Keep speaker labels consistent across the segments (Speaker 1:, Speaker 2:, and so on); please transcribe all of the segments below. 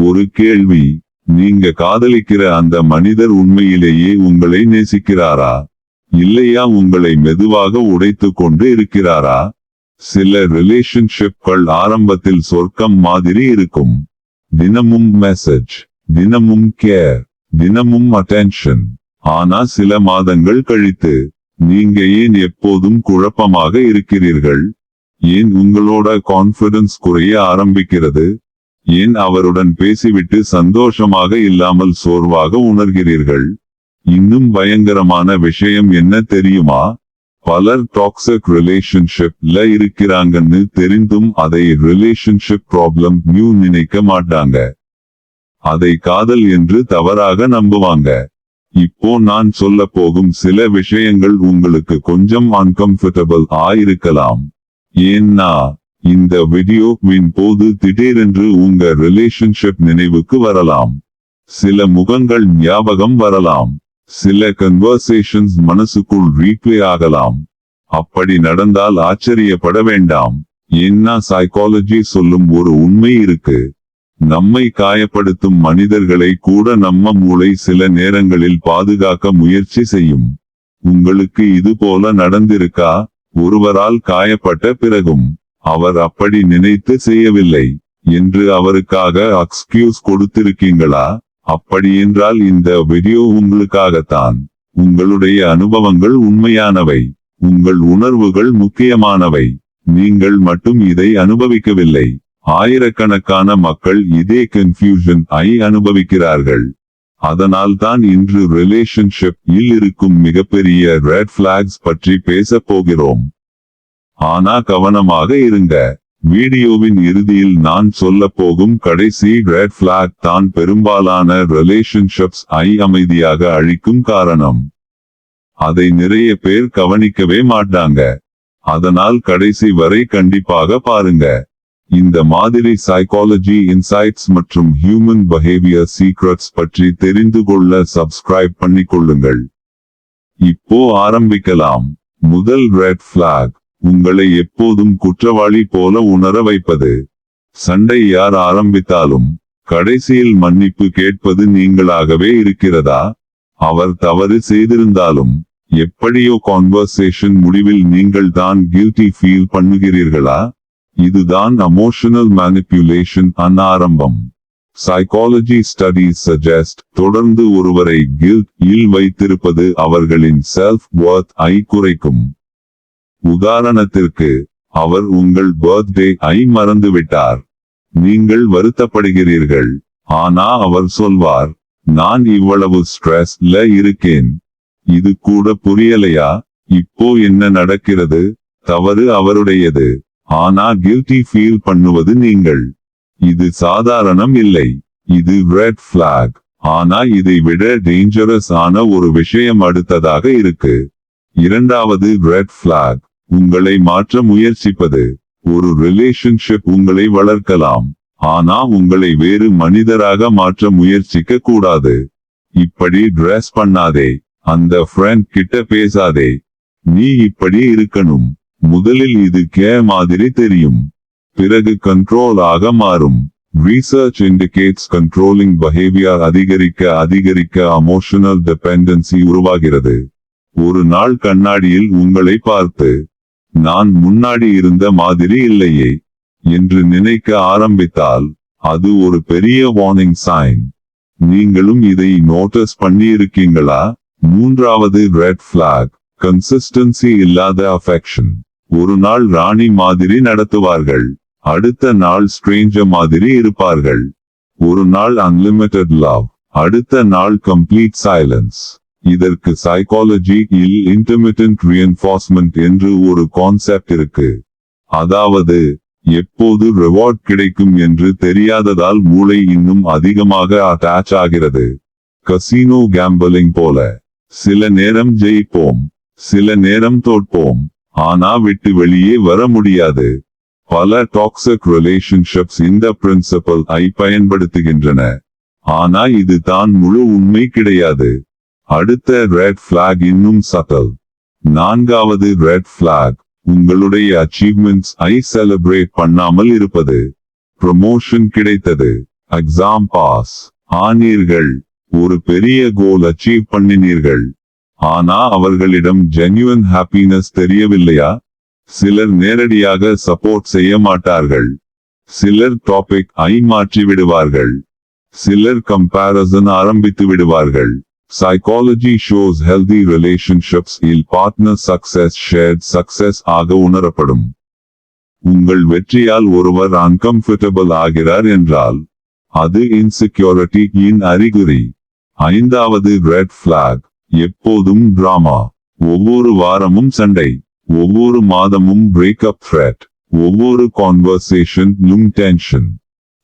Speaker 1: ஒரு கேள்வி, நீங்க காதலிக்கிற அந்த மனிதர் உண்மையிலேயே உங்களை நேசிக்கிறாரா? இல்லையா உங்களை மெதுவாக உடைத்து கொண்டு இருக்கிறாரா? சில ரிலேஷன்ஷிப்கள் ஆரம்பத்தில் சொர்க்கம் மாதிரி இருக்கும். தினமும் மெசேஜ், தினமும் கேர், தினமும் அட்டென்ஷன். ஆனா சில மாதங்கள் கழித்து, நீங்க ஏன் எப்போதும் குழப்பமாக இருக்கிறீர்கள்? ஏன் உங்களோட கான்ஃபிடன்ஸ் குறைய ஆரம்பிக்கிறது? ஏன் அவருடன் பேசிவிட்டு சந்தோஷமாக இல்லாமல் சோர்வாக உணர்கிறீர்கள்? இன்னும் பயங்கரமான விஷயம் என்ன தெரியுமா? பலர் டாக்ஸிக் ரிலேஷன்ஷிப்ல இருக்கிறாங்கன்னு தெரிந்தும் அதை ரிலேஷன்ஷிப் ப்ராப்ளம் நினைக்க மாட்டாங்க. அதை காதல் என்று தவறாக நம்புவாங்க. இப்போ நான் சொல்ல போகும் சில விஷயங்கள் உங்களுக்கு கொஞ்சம் அன்கம்ஃபர்டபிள் ஆயிருக்கலாம். ஏன்னா இந்த வீடியோவின் போது திடீரென்று உங்க ரிலேஷன்ஷிப் நினைவுக்கு வரலாம். சில முகங்கள் ஞாபகம் வரலாம். சில கன்வர்சேஷன்ஸ் மனசுக்குள் ரீப்ளே ஆகலாம். அப்படி நடந்தால் ஆச்சரியப்பட வேண்டாம். ஏன்னா சைக்காலஜி சொல்லும் ஒரு உண்மை இருக்கு. நம்மை காயப்படுத்தும் மனிதர்களை கூட நம்ம மூளை சில நேரங்களில் பாதுகாக்க முயற்சி செய்யும். உங்களுக்கு இது போல நடந்திருக்கா? ஒருவரால் காயப்பட்ட பிறகும் அவர் அப்படி நினைத்து செய்யவில்லை என்று அவருக்காக எக்ஸ்கியூஸ் கொடுத்திருக்கீங்களா? அப்படியென்றால் இந்த வீடியோ உங்களுக்காகத்தான். உங்களுடைய அனுபவங்கள் உண்மையானவை. உங்கள் உணர்வுகள் முக்கியமானவை. நீங்கள் மட்டும் இதை அனுபவிக்கவில்லை. ஆயிரக்கணக்கான மக்கள் இதே கன்ஃபியூஷன் அனுபவிக்கிறார்கள். அதனால் தான் இன்று ரிலேஷன்ஷிப் இல் இருக்கும் மிகப்பெரிய ரெட் பிளாக்ஸ் பற்றி பேச போகிறோம். ஆனா கவனமாக இருங்க. வீடியோவின் இறுதியில் நான் சொல்ல போகும் கடைசி ரெட் பிளாக் தான் பெரும்பாலான ரிலேஷன்ஷிப்ஸ் அமைதியாக அழிக்கும் காரணம். அதை நிறைய பேர் கவனிக்கவே மாட்டாங்க. அதனால் கடைசி வரை கண்டிப்பாக பாருங்க. இந்த மாதிரி சைக்காலஜி இன்சைட்ஸ் மற்றும் ஹியூமன் பிஹேவியர் சீக்ரெட்ஸ் பற்றி தெரிந்து கொள்ள சப்ஸ்கிரைப் பண்ணிக்கொள்ளுங்கள். இப்போ ஆரம்பிக்கலாம். முதல் ரெட் பிளாக், உங்களை எப்போதும் குற்றவாளி போல உணர வைப்பது. சண்டை யார் ஆரம்பித்தாலும் கடைசியில் மன்னிப்பு கேட்பது நீங்களாகவே இருக்கிறதா? அவர் தவறு செய்திருந்தாலும் எப்படியோ கான்வர்சேஷன் முடிவில் நீங்கள் தான் கில்ட்டி ஃபீல் பண்ணுகிறீர்களா? இதுதான் எமோஷனல் மேனிபுலேஷன் ஆரம்பம். சைக்காலஜி ஸ்டடீஸ் சஜெஸ்ட் தொடர்ந்து ஒருவரை கில்ட் இல் வைத்திருப்பது அவர்களின் செல்ஃப் வொர்த் குறைக்கும். உதாரணத்திற்கு, அவர் உங்கள் பர்த்டே மறந்துவிட்டார். நீங்கள் வருத்தப்படுகிறீர்கள். ஆனா அவர் சொல்வார், நான் இவ்வளவு ஸ்ட்ரெஸ்ல இருக்கேன். இது கூட புரியலையா? இப்போ என்ன நடக்கிறது? தவறு அவருடையது. ஆனா கில்ட்டி ஃபீல் பண்ணுவது நீங்கள். இது சாதாரணம் இல்லை. இது ரெட் பிளாக். ஆனா இதை விட டேஞ்சரஸ் ஆன ஒரு விஷயம் அடுத்ததாக இருக்கு. இரண்டாவது ரெட் பிளாக், உங்களை மாற்ற முயற்சிப்பது. ஒரு ரிலேஷன்ஷிப் உங்களை வளர்க்கலாம். ஆனா உங்களை வேறு மனிதராக மாற்ற முயற்சிக்க கூடாது. இப்படி ட்ரெஸ் பண்ணாதே, அந்த ஃப்ரெண்ட் கிட்ட பேசாதே, நீ இப்படி இருக்கணும். முதலில் இது மாதிரி தெரியும். பிறகு கண்ட்ரோல் ஆக மாறும். Research indicates controlling behavior அதிகரிக்க emotional dependency உருவாகிறது. ஒரு நாள் கண்ணாடியில் உங்களை பார்த்து, நான் முன்னாடி இருந்த மாதிரி இல்லையே என்று நினைக்க ஆரம்பித்தால் அது ஒரு பெரிய வார்னிங் சைன். நீங்களும் இதை நோட்டீஸ் பண்ணியிருக்கீங்களா? மூன்றாவது ரெட் பிளாக், கன்சிஸ்டன்சி இல்லாத அஃபெக்ஷன். ஒரு நாள் ராணி மாதிரி நடத்துவார்கள், அடுத்த நாள் ஸ்ட்ரேஞ்சர் மாதிரி இருப்பார்கள். ஒரு நாள் அன்லிமிட்டட் லவ், அடுத்த நாள் கம்ப்ளீட் சைலன்ஸ். இதற்கு சைக்காலஜி இல் இன்டர்மிட்டன்ட் ரீஎன்ஃபோர்ஸ்மெண்ட் என்று ஒரு கான்செப்ட் இருக்கு. அதாவது எப்போது ரிவார்ட் கிடைக்கும் என்று தெரியாததால் மூளை இன்னும் அதிகமாக அட்டாச் ஆகிறது. கசினோ கேம்பலிங் போல. சில நேரம் ஜெயிப்போம், சில நேரம் தோற்போம், ஆனா விட்டு வெளியே வர முடியாது. பல டாக்ஸிக் ரிலேஷன்ஷிப்ஸ் இந்த பிரின்சிபல் பயன்படுத்துகின்றன. ஆனா இது தான் முழு உண்மை கிடையாது. அடுத்த ரெட் பிளாக் இன்னும் சட்டல். நான்காவது ரெட் பிளாக், உங்களுடைய அச்சீவ்மெண்ட்ஸ் செலிப்ரேட் பண்ணாமல் இருப்பது. ப்ரமோஷன் கிடைத்தது, எக்ஸாம் பாஸ் ஆனீர்கள், ஒரு பெரிய கோல் அச்சீவ் பண்ணினீர்கள். ஆனா அவர்களிடம் ஜென்யூன் ஹாப்பினஸ் தெரியவில்லையா? சிலர் நேரடியாக சப்போர்ட் செய்ய மாட்டார்கள். சிலர் டாபிக் ஐ மாற்றி விடுவார்கள். சிலர் கம்பேரிசன் ஆரம்பித்து விடுவார்கள். Psychology shows healthy relationships இல் பார்ட்னர் சக்சஸ் shared success ஆக உணரப்படும். உங்கள் வெற்றியால் ஒருவர் uncomfortable ஆகிறார் என்றால் அது இன்செக்யூரிட்டி இன் அறிகுறி. 5வது ரெட் பிளாக், எப்போதும் டிராமா, ஒவ்வொரு வாரமும் சண்டை, ஒவ்வொரு மாதமும் பிரேக்கப் த்ரெட், ஒவ்வொரு கான்வர்சேஷனும் டென்ஷன்.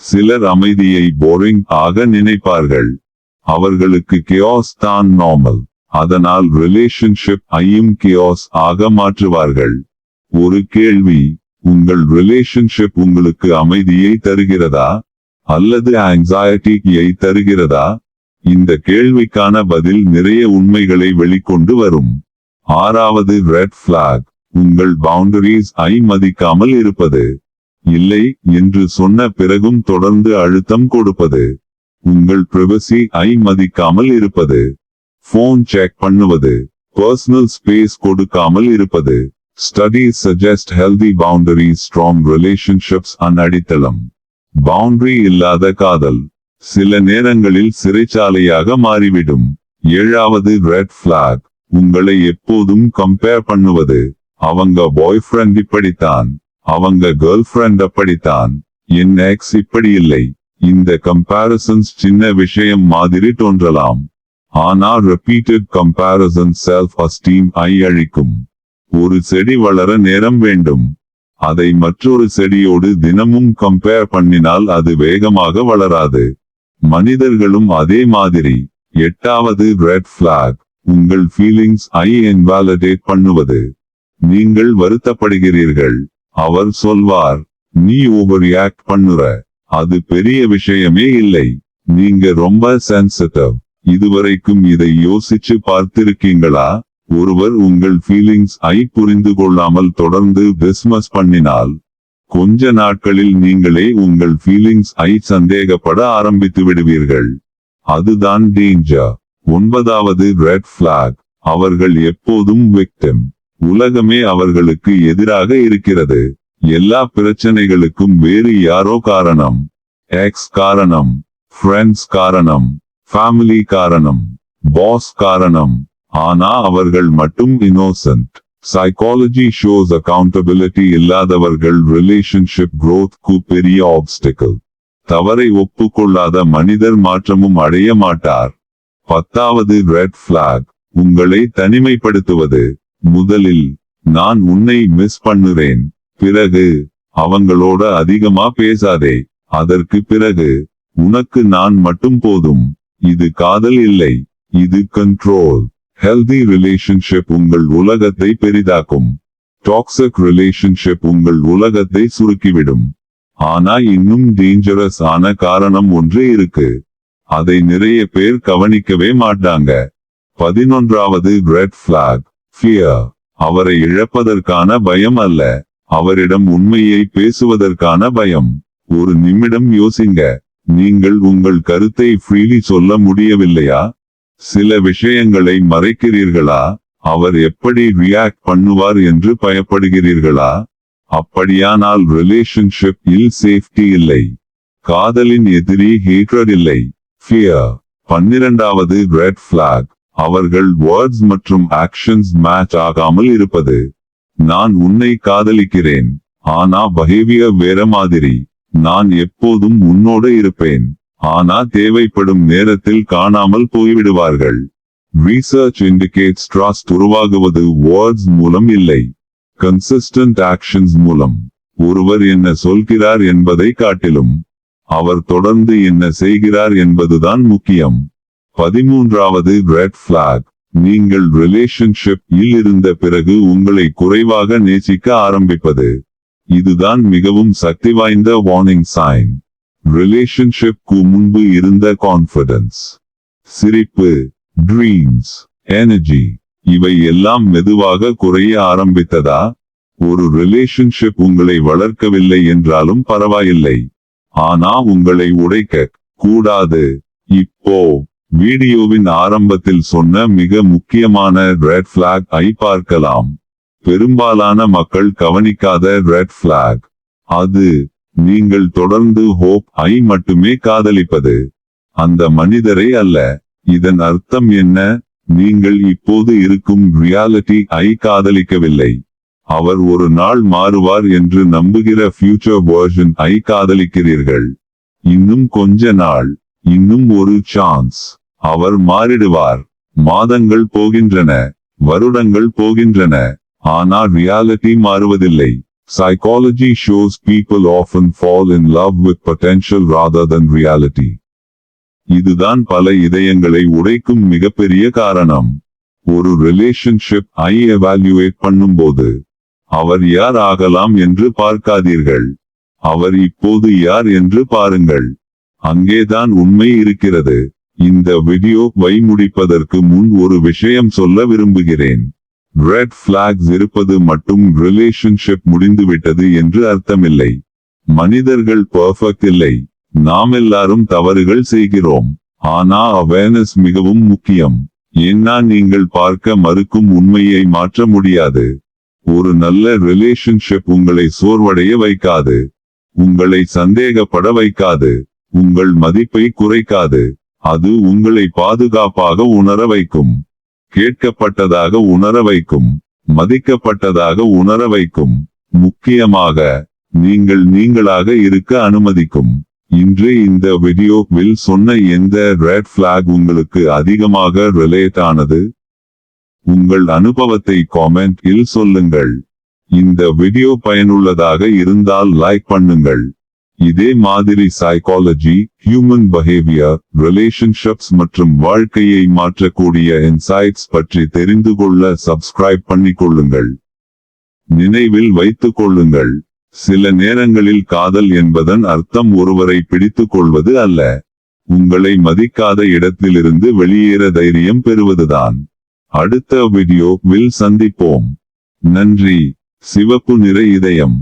Speaker 1: சிலர் அமைதியை போரிங் ஆக நினைப்பார்கள். அவர்களுக்கு chaos தான் நார்மல். அதனால் ரிலேஷன்ஷிப் ஐயும் chaos ஆக மாற்றுவார்கள். ஒரு கேள்வி, உங்கள் ரிலேஷன்ஷிப் உங்களுக்கு அமைதியை தருகிறதா அல்லது ஆங்ஸைட்டியை தருகிறதா? இந்த கேள்விக்கான பதில் நிறைய உண்மைகளை வெளிக்கொண்டு வரும். 6வது ரெட் பிளாக், உங்கள் பவுண்டரிஸ் ஐ மதிக்காமல் இருப்பது. இல்லை என்று சொன்ன பிறகும் தொடர்ந்து அழுத்தம் கொடுப்பது. உங்கள் பிரைவசி ஐ மதிக்காமல் இருப்பது. போன் செக் பண்ணுவது. பர்சனல் ஸ்பேஸ் கொடுக்காமல் இருப்பது. Studies suggest healthy boundaries strong relationships அடித்தளம். பவுண்டரி இல்லாத காதல் சில நேரங்களில் சிறைச்சாலையாக மாறிவிடும். 7வது ரெட் பிளாக், உங்களை எப்போதும் கம்பேர் பண்ணுவது. அவங்க பாய் ஃப்ரெண்ட் இப்படித்தான், அவங்க கேர்ள் ஃப்ரெண்ட் அப்படித்தான், என் எக்ஸ் இப்படி இல்லை. இந்த கம்பேரிசன்ஸ் சின்ன விஷயம் மாதிரி தோன்றலாம். ஆனா ரிப்பீட்டட் கம்பேரிசன் செல்ஃப் அஸ்டீம் ஐ அழிக்கும். ஒரு செடி வளர நேரம் வேண்டும். அதை மற்றொரு செடியோடு தினமும் கம்பேர் பண்ணினால் அது வேகமாக வளராது. மனிதர்களும் அதே மாதிரி. 8வது ரெட் பிளாக், உங்கள் ஃபீலிங்ஸ் ஐ இன்வாலிடேட் பண்ணுவது. நீங்கள் வருத்தப்படுகிறீர்கள். அவர் சொல்வார், நீ ஓவர் ரியாக்ட் பண்ணுற, அது பெரிய விஷயமே இல்லை, நீங்க ரொம்ப சென்சிட்டிவ். இதுவரைக்கும் இதை யோசிச்சு பார்த்திருக்கீங்களா? ஒருவர் உங்கள் ஃபீலிங்ஸ் ஐ புரிந்து கொள்ளாமல் தொடர்ந்து டிஸ்மஸ் பண்ணினால் கொஞ்ச நாட்களில் நீங்களே உங்கள் ஃபீலிங்ஸ் ஐ சந்தேகப்பட ஆரம்பித்து விடுவீர்கள். அதுதான் டேஞ்சர். 9வது ரெட் பிளாக், அவர்கள் எப்போதும் விக்டிம். உலகமே அவர்களுக்கு எதிராக இருக்கிறது. எல்லா பிரச்சனைகளுக்கும் வேறு யாரோ காரணம். எக்ஸ் காரணம், ஃப்ரெண்ட்ஸ் காரணம், ஃபேமிலி காரணம், பாஸ் காரணம். ஆனா அவர்கள் மட்டும் இன்னோசன்ட். Psychology shows accountability இல்லாதவர்கள் ரிலேஷன்ஷிப் growth-க்கு பெரிய ஆப்ஸ்டிக்கல். தவறை ஒப்புக்கொள்ளாத மனிதர் மாற்றமும் அடைய மாட்டார். 10வது ரெட் பிளாக், உங்களை தனிமைப்படுத்துவது. முதலில் நான் உன்னை மிஸ் பண்ணுறேன், பிறகு அவங்களோட அதிகமா பேசாதே, அதற்கு பிறகு உனக்கு நான் மட்டும் போதும். இது காதல் இல்லை, இது கண்ட்ரோல். ஹெல்தி ரிலேஷன்ஷிப் உங்கள் உலகத்தை பெரிதாக்கும். டாக்ஸிக் ரிலேஷன்ஷிப் உங்கள் உலகத்தை சுருக்கிவிடும். ஆனா இன்னும் டேஞ்சரஸ் ஆன காரணம் ஒன்று இருக்கு. அதை நிறைய பேர் கவனிக்கவே மாட்டாங்க. 11வது ரெட் பிளாக், ஃபியர். அவரை இழப்பதற்கான பயம் அல்ல, அவரிடம் உண்மையை பேசுவதற்கான பயம். ஒரு நிமிடம் யோசிங்க, நீங்கள் உங்கள் கருத்தை ஃப்ரீலி சொல்ல முடியவில்லையா? சில விஷயங்களை மறைக்கிறீர்களா? அவர் எப்படி ரியாக்ட் பண்ணுவார் என்று பயப்படுகிறீர்களா? அப்படியானால் ரிலேஷன்ஷிப் இல் சேஃப்டி இல்லை. காதலின் எதிரி ஹேட்ரட் இல்லை, ஃபியர். 12வது ரெட் பிளாக், அவர்கள் வேர்ட்ஸ் மற்றும் ஆக்ஷன்ஸ் மேட்ச் ஆகாமல் இருப்பது. நான் உன்னை காதலிக்கிறேன், ஆனா பிஹேவியர் வேற மாதிரி. நான் எப்போதும் உன்னோடு இருப்பேன், ஆனா தேவைப்படும் நேரத்தில் காணாமல் போய்விடுவார்கள். ரிசர்ச் இண்டிகேட்ஸ் ட்ரஸ்ட் உருவாகுவது வேர்ட்ஸ் மூலம் இல்லை, கன்சிஸ்டன்ட் ஆக்ஷன்ஸ் மூலம். ஒருவர் என்ன சொல்கிறார் என்பதை காட்டிலும் அவர் தொடர்ந்து என்ன செய்கிறார் என்பதுதான் முக்கியம். 13வது ரெட் பிளாக், நீங்கள் ரிலேஷன்ஷிப் இல் இருந்த பிறகு உங்களை குறைவாக நேசிக்க ஆரம்பிப்பது. இதுதான் மிகவும் சக்தி வாய்ந்த வார்னிங் சைன். ரிலேஷன்ஷிப்க்கு முன்பு இருந்த கான்ஃபிடன்ஸ், சிரிப்பு, ட்ரீம்ஸ், எனர்ஜி, இவை எல்லாம் மெதுவாக குறைய ஆரம்பித்ததா? ஒரு ரிலேஷன்ஷிப் உங்களை வளர்க்கவில்லை என்றாலும் பரவாயில்லை, ஆனா உங்களை உடைக்க கூடாது. இப்போ வீடியோவின் ஆரம்பத்தில் சொன்ன மிக முக்கியமான ரெட் பிளாக் ஐ பார்க்கலாம். பெரும்பாலான மக்கள் கவனிக்காத ரெட் பிளாக். அது நீங்கள் தொடர்ந்து ஹோப் ஐ மட்டுமே காதலிப்பது. அந்த மனிதரை அல்ல. இதன் அர்த்தம் என்ன? நீங்கள் இப்போது இருக்கும் ரியாலிட்டி ஐ காதலிக்கவில்லை. அவர் ஒரு நாள் மாறுவார் என்று நம்புகிற ஃபியூச்சர் வெர்ஷன் ஐ காதலிக்கிறீர்கள். இன்னும் கொஞ்ச நாள், இன்னும் ஒரு சான்ஸ். அவர் மாறிடுவார். மாதங்கள் போகின்றன, வருடங்கள் போகின்றன, ஆனா ரியாலிட்டி மாறுவதில்லை. Psychology shows people often fall in love with potential rather than reality. இதுதான் பல இதயங்களை உடைக்கும் மிகப்பெரிய காரணம். ஒரு ரிலேஷன்ஷிப் ஐ எவாலுவேட் பண்ணும்போது அவர் யார் ஆகலாம் என்று பார்க்காதீர்கள். அவர் இப்போது யார் என்று பாருங்கள். அங்கேதான் உண்மை இருக்கிறது. இந்த வீடியோவை முடிப்பதற்கு முன் ஒரு விஷயம் சொல்ல விரும்புகிறேன். ரெட் பிளாக்ஸ் இருப்பது மட்டும் ரிலேஷன்ஷிப் முடிந்துவிட்டது என்று அர்த்தமில்லை. மனிதர்கள் பெர்ஃபெக்ட் இல்லை. நாம் எல்லாரும் தவறுகள் செய்கிறோம். ஆனா அவேர்னஸ் மிகவும் முக்கியம். ஏன்னா நீங்கள் பார்க்க மறுக்கும் உண்மையை மாற்ற முடியாது. ஒரு நல்ல ரிலேஷன்ஷிப் உங்களை சோர்வடைய வைக்காது. உங்களை சந்தேகப்பட வைக்காது. உங்கள் மதிப்பை குறைக்காது. அது உங்களை பாதுகாப்பாக உணர வைக்கும். கேட்கப்பட்டதாக உணர வைக்கும். மதிக்கப்பட்டதாக உணர வைக்கும். முக்கியமாக நீங்கள் நீங்களாக இருக்க அனுமதிக்கும். இன்று இந்த வீடியோவில் சொன்ன எந்த ரெட் பிளாக் உங்களுக்கு அதிகமாக ரிலேட் ஆனது? உங்கள் அனுபவத்தை காமெண்ட் இல் சொல்லுங்கள். இந்த வீடியோ பயனுள்ளதாக இருந்தால் லைக் பண்ணுங்கள். இதே மாதிரி சைக்காலஜி, ஹியூமன் பிஹேவியர், ரிலேஷன்ஷிப்ஸ் மற்றும் வாழ்க்கையை மாற்றக்கூடிய இன்சைட்ஸ் பற்றி தெரிந்து கொள்ள சப்ஸ்கிரைப் பண்ணிக்கொள்ளுங்கள். நினைவில் வைத்துக் கொள்ளுங்கள், சில நேரங்களில் காதல் என்பதன் அர்த்தம் ஒருவரை பிடித்துக் கொள்வது அல்ல. உங்களை மதிக்காத இடத்திலிருந்து வெளியேற தைரியம் பெறுவதுதான். அடுத்த வீடியோவில் சந்திப்போம். நன்றி. சிவப்பு நிற இதயம்.